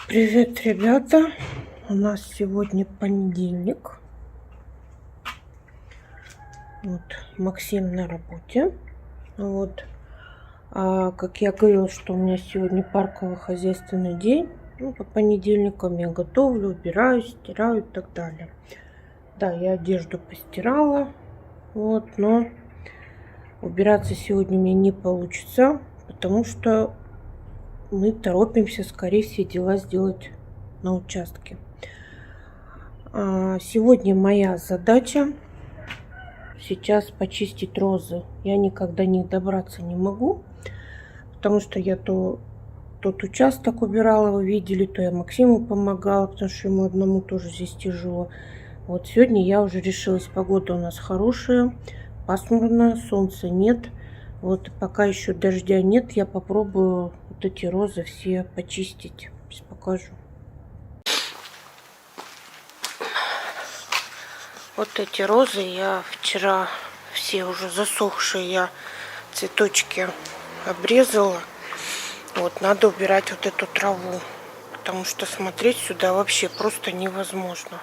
Привет, ребята! У нас сегодня понедельник. Вот, Максим на работе. Вот. А как я говорила, что у меня сегодня парково-хозяйственный день. Ну, по понедельникам я готовлю, убираю, стираю и так далее. Да, я одежду постирала. Вот, но убираться сегодня мне не получится, потому что мы торопимся скорее все дела сделать на участке. Сегодня моя задача сейчас почистить розы. Я никогда не добраться не могу, потому что я тот участок убирала, вы видели, то я Максиму помогала, потому что ему одному тоже здесь тяжело. Вот сегодня я уже решилась, погода у нас хорошая, пасмурная, солнца нет. Вот пока еще дождя нет, я попробую вот эти розы все почистить. Сейчас покажу. Вот эти розы я вчера все уже засохшие, я цветочки обрезала. Вот надо убирать вот эту траву, потому что смотреть сюда вообще просто невозможно.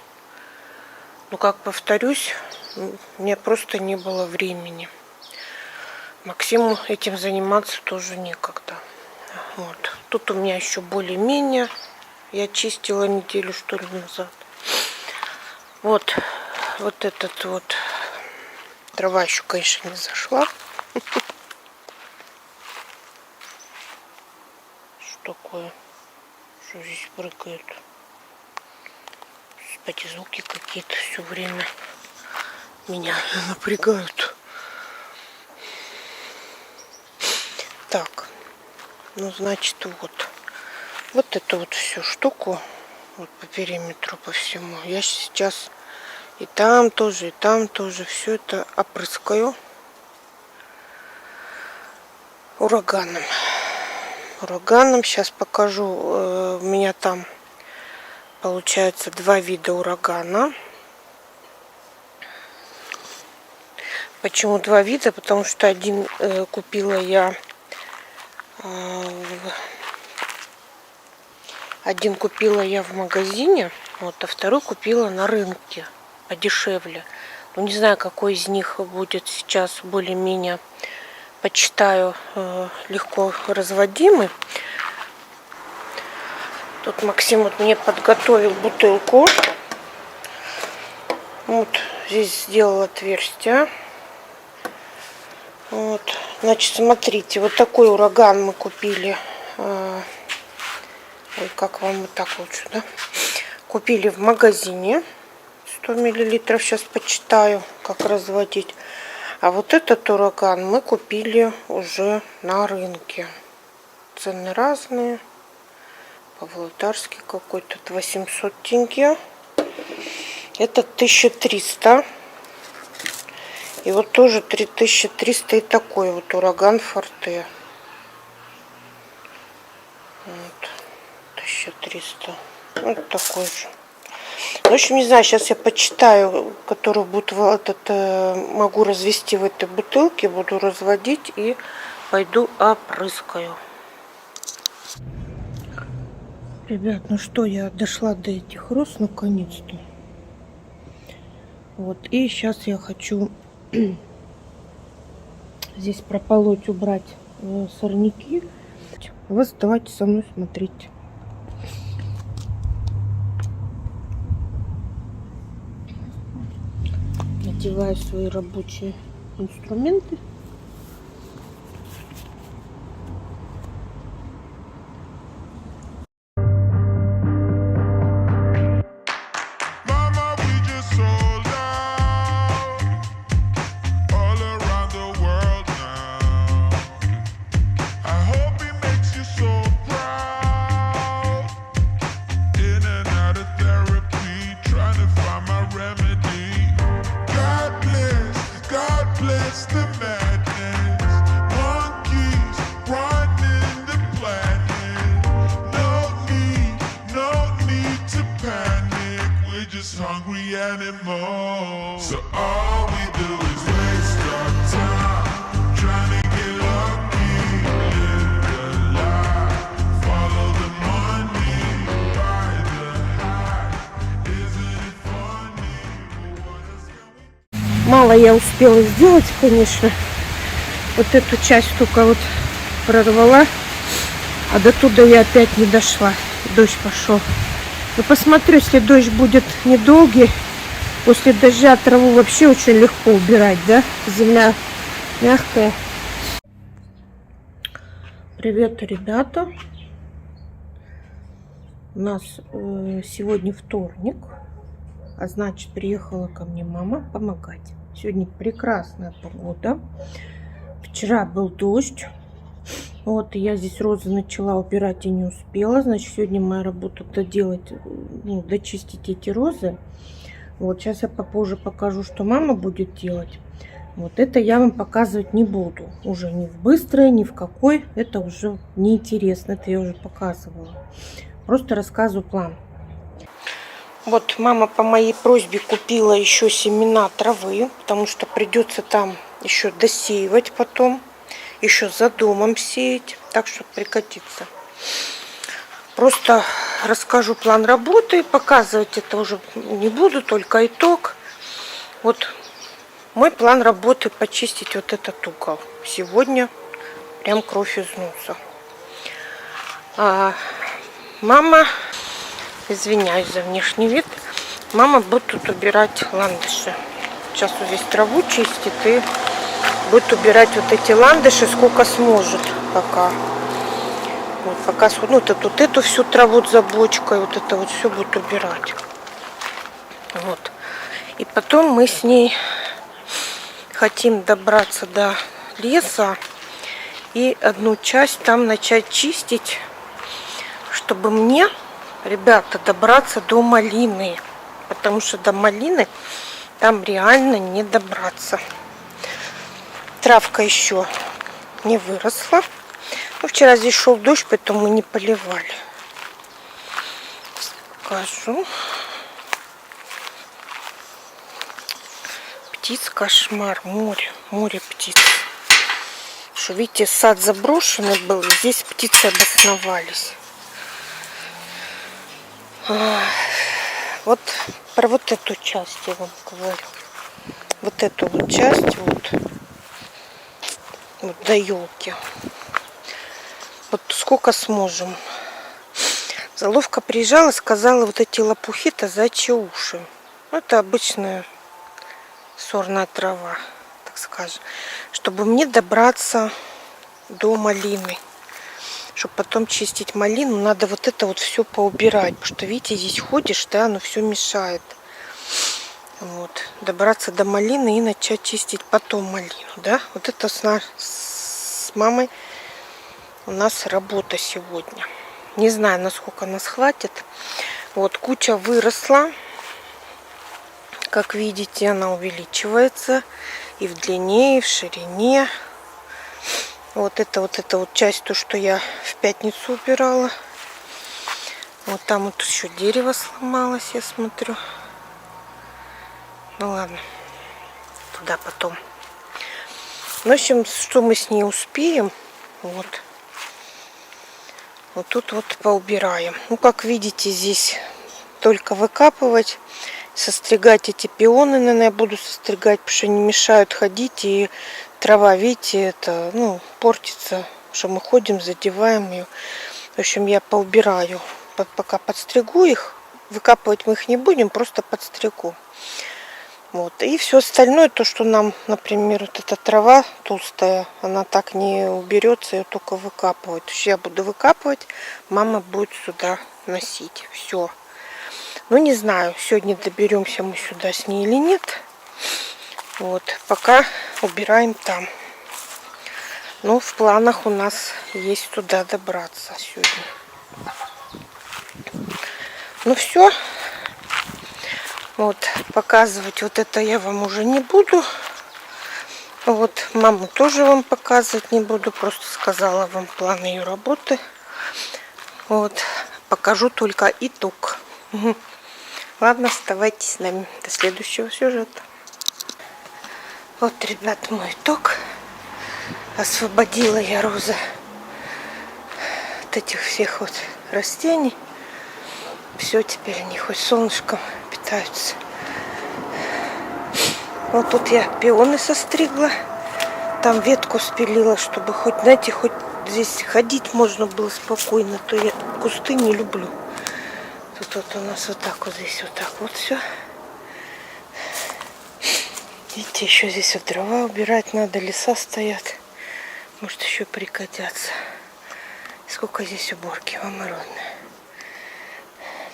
Ну, как повторюсь, мне просто не было времени. Максиму этим заниматься тоже некогда. Вот. Тут у меня еще более-менее. Я чистила неделю, что ли, назад. Вот этот вот. Трава еще, конечно, не зашла. Что такое? Что здесь прыгает? Господи, звуки какие-то все время меня напрягают. Так, ну, значит, вот эту вот всю штуку, вот по периметру, по всему, я сейчас и там тоже все это опрыскаю ураганом. Сейчас покажу. У меня там получается 2 вида урагана. Почему 2 вида? Потому что один купила я в магазине, вот, а второй купила на рынке подешевле. Ну, не знаю, какой из них будет сейчас более-менее, почитаю, легко разводимый. Тут Максим вот мне подготовил бутылку. Вот здесь сделал отверстие. Вот, значит, смотрите, вот такой ураган мы купили. Ой, как вам вот так лучше, да? Купили в магазине 100 миллилитров. Сейчас почитаю, как разводить. А вот этот ураган мы купили уже на рынке. Цены разные. Павлодарский какой-то 800 тенге. Этот 1300. И вот тоже 3300 и такой вот ураган Форте. Вот, 1300. Вот такой же. В общем, не знаю, сейчас я почитаю, который будет могу развести в этой бутылке, буду разводить и пойду опрыскаю. Ребят, ну что, я дошла до этих роз наконец-то. Вот, и сейчас я хочу здесь прополоть, убрать сорняки. Вы давайте со мной смотреть. Надеваю свои рабочие инструменты. it's the madness. Monkeys running the planet. No need to panic. We're just hungry animals. So all we do is waste our time trying to get lucky, live the lie, follow the money, buy the high. Isn't it funny? What else can we? Мало я успела сделать, конечно. Вот эту часть только вот прорвала, а до туда я опять не дошла. Дождь пошел. Но посмотрю, если дождь будет недолгий, после дождя траву вообще очень легко убирать, да? Земля мягкая. Привет, ребята. У нас сегодня вторник, а значит, приехала ко мне мама помогать. Сегодня прекрасная погода. Вчера был дождь. Вот, и я здесь розы начала убирать и не успела. Значит, сегодня моя работа доделать, ну, дочистить эти розы. Вот, сейчас я попозже покажу, что мама будет делать. Вот, это я вам показывать не буду. Уже ни в быстрой, ни в какой. Это уже неинтересно. Это я уже показывала. Просто рассказываю план. Вот, мама по моей просьбе купила еще семена травы, потому что придется там еще досеивать потом. Еще за домом сеять, так что пригодится. Просто расскажу план работы, показывать это уже не буду, только итог. Вот мой план работы: почистить вот этот угол. Сегодня прям кровь из носа. Мама, извиняюсь за внешний вид, мама будет тут убирать ландыши. Сейчас вот здесь траву чистит и будет убирать вот эти ландыши, сколько сможет пока. Вот, пока ну, вот эту всю траву за бочкой, вот это вот все будет убирать. Вот. И потом мы с ней хотим добраться до леса и одну часть там начать чистить, чтобы мне, ребята, добраться до малины. Потому что до малины там реально не добраться. Травка еще не выросла. Ну, вчера здесь шел дождь, поэтому мы не поливали. Покажу. Птиц кошмар, море птиц. Что, видите, сад заброшенный был, и здесь птицы обосновались. Вот про вот эту часть я вам говорю. Вот эту вот часть вот до елки. Вот сколько сможем. Заловка приезжала, сказала, вот эти лопухи-то зайчьи уши. Это обычная сорная трава, так скажем. Чтобы мне добраться до малины. Чтобы потом чистить малину, надо вот это вот все поубирать. Потому что, видите, здесь ходишь, да, оно все мешает. Вот. Добраться до малины и начать чистить потом малину, да. Вот это с мамой у нас работа сегодня. Не знаю, насколько нас хватит. Вот, куча выросла. Как видите, она увеличивается и в длине, и в ширине. Вот эта вот часть, то, что я в пятницу убирала. Вот там вот еще дерево сломалось, я смотрю. Ну ладно, туда потом. В общем, что мы с ней успеем, вот тут вот поубираем. Ну, как видите, здесь только выкапывать, состригать эти пионы, наверное, я буду состригать, потому что они мешают ходить, и трава, видите, это, ну, портится, что мы ходим, задеваем ее. В общем, я поубираю, пока подстригу их, выкапывать мы их не будем, просто подстригу. Вот. И все остальное, то, что нам, например, вот эта трава толстая, она так не уберется, ее только выкапывать. То есть я буду выкапывать, мама будет сюда носить. Все. Ну, не знаю, сегодня доберемся мы сюда с ней или нет. Вот. Пока убираем там. Но в планах у нас есть туда добраться сегодня. Ну, все. Вот, показывать вот это я вам уже не буду. Вот маму тоже вам показывать не буду, просто сказала вам план ее работы. Вот, покажу только итог. Мгм. Ладно, оставайтесь с нами до следующего сюжета. Вот, ребят, мой итог. Освободила я розы от этих всех вот растений. Все, теперь они хоть солнышком питаются. Вот тут я пионы состригла. Там ветку спилила, чтобы хоть, знаете, хоть здесь ходить можно было спокойно. То я кусты не люблю. Тут вот у нас вот так вот здесь вот так вот все. Видите, еще здесь вот дрова убирать надо, леса стоят. Может, еще пригодятся. Сколько здесь уборки, вам родные.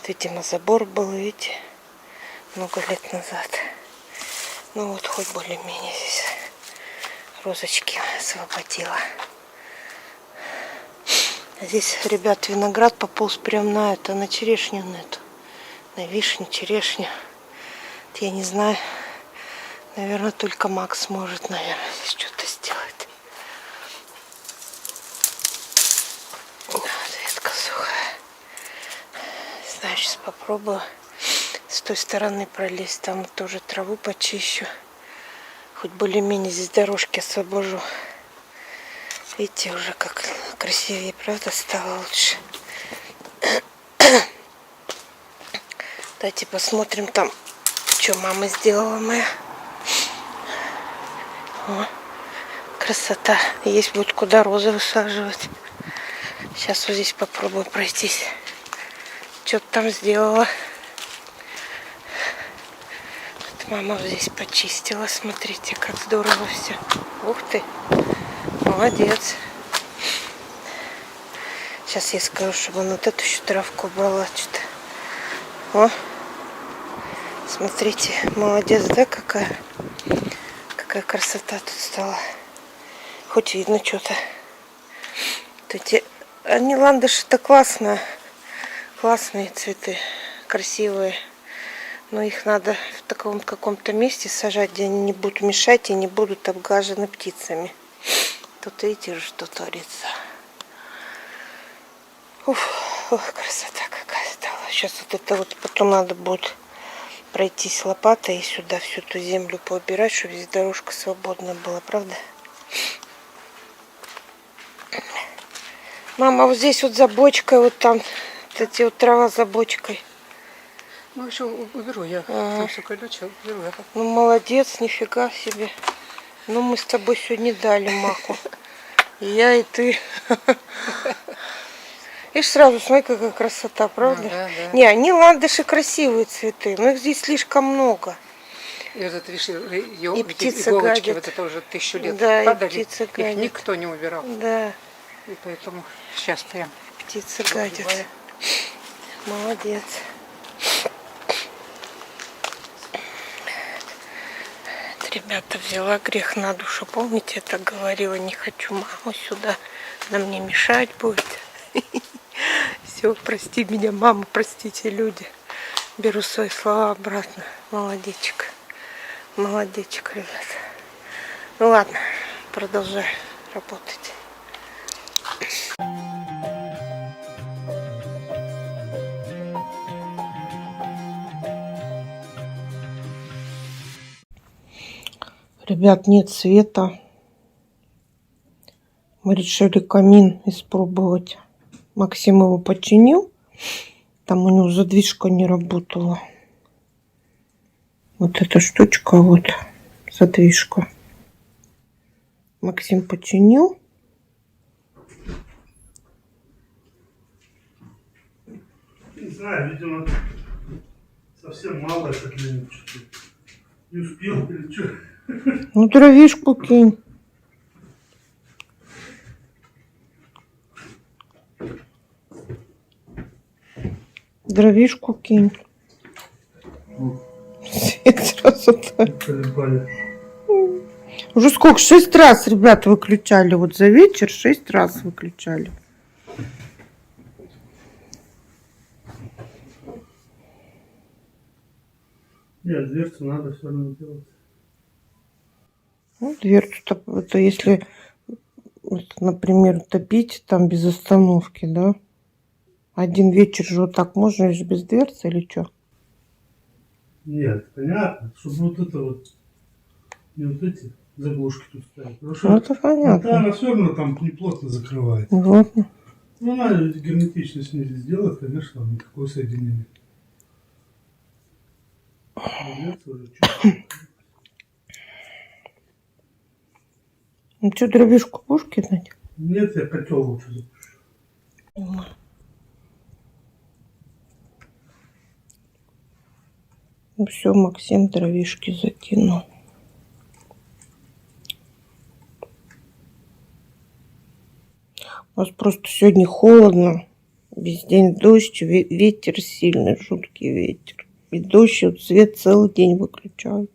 Видимо, забор был, видите, много лет назад. Ну вот, хоть более-менее здесь розочки освободила. Здесь, ребят, виноград пополз прям на это, на черешню на эту. На вишню, черешню. Вот я не знаю. Наверное, только Макс может, наверное, здесь что-то сделать. Вот, ветка сухая. Не знаю, сейчас попробую с той стороны пролезть. Там тоже траву почищу. Хоть более-менее здесь дорожки освобожу. Видите, уже как красивее, правда, стало лучше. Давайте посмотрим там, что мама сделала моя. О, красота. Есть будет куда розы высаживать. Сейчас вот здесь попробую пройтись. Что-то там сделала. Вот мама вот здесь почистила. Смотрите, как здорово все. Ух ты. Молодец. Сейчас я скажу, чтобы он вот эту еще травку убрала. Что-то. О. Смотрите, молодец, да, какая? Какая красота тут стала. Хоть видно что-то. Вот эти, они ландыши-то классно. Классные цветы. Красивые. Но их надо в таком каком-то месте сажать, где они не будут мешать и не будут обгажены птицами. Тут видите же, что творится. Уф, ох, красота какая стала. Сейчас вот это вот потом надо будет пройтись лопатой и сюда всю эту землю поубирать, чтобы здесь дорожка свободная была, правда? Мама, вот здесь вот за бочкой, вот там, вот эти вот трава за бочкой. Ну, еще уберу я. Там все колючее, уберу я. Ну, молодец, нифига себе. Ну, мы с тобой сегодня дали маку. И я, и ты. Видишь, сразу смотри, какая красота, правда? Да. Не, они ландыши красивые цветы, но их здесь слишком много. И вот это, видишь, И птицы иголочки, гадят. вот это уже 1000 лет Да, падали. и птицы Их гадят. никто не убирал. Да, И поэтому сейчас прям. птицы гадят. Молодец. Ребята, взяла грех на душу. Помните, я так говорила, не хочу маму сюда. Она мне мешать будет. Все, прости меня, мама, простите, люди. Беру свои слова обратно. Молодечек. Молодечек, ребят. Ну ладно, продолжаю работать. Ребят, нет света. Мы решили камин испробовать. Максим его починил. Там у него задвижка не работала. Вот эта штучка, вот задвижка. Максим починил. Не знаю, видимо, совсем мало это для них что-то. Не успел или что? Ну, дровишку кинь. Дровишку кинь. Свет сразу так. Колебали. Уже сколько? 6 раз, ребят, выключали. Вот за вечер 6 раз выключали. Нет, дверцу надо все равно делать. Ну, дверцу-то, это если, вот, например, топить там без остановки, да? Один вечер же вот так можно же без дверцы или что? Нет, понятно. Чтобы вот это вот, не вот эти заглушки тут ставить. Потому Ну, что это да, понятно. она все равно там не плотно закрывается. Вот. Ну, она герметичность не сделает, конечно, там никакое соединение. Дверца уже чуть-чуть. Ну, что, дровишку будешь кидать? Нет, я котел лучше запущу. Ну, все, Максим дровишки закинул. У нас просто сегодня холодно. Весь день дождь, ветер сильный, жуткий ветер. И дождь, вот свет целый день выключают.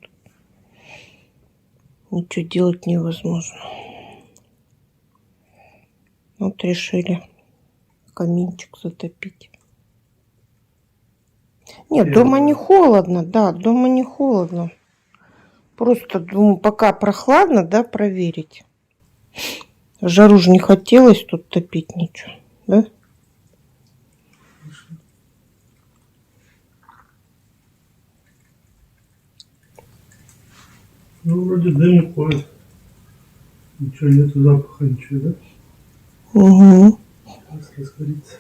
Ничего делать невозможно. Вот решили каминчик затопить. Нет, дома не холодно, да, дома не холодно. Просто думаю, пока прохладно, да, проверить. Жару же не хотелось тут топить ничего, да? Ну, вроде дым уходит. Ничего, нету запаха, ничего, да? Угу. Сейчас разгорится.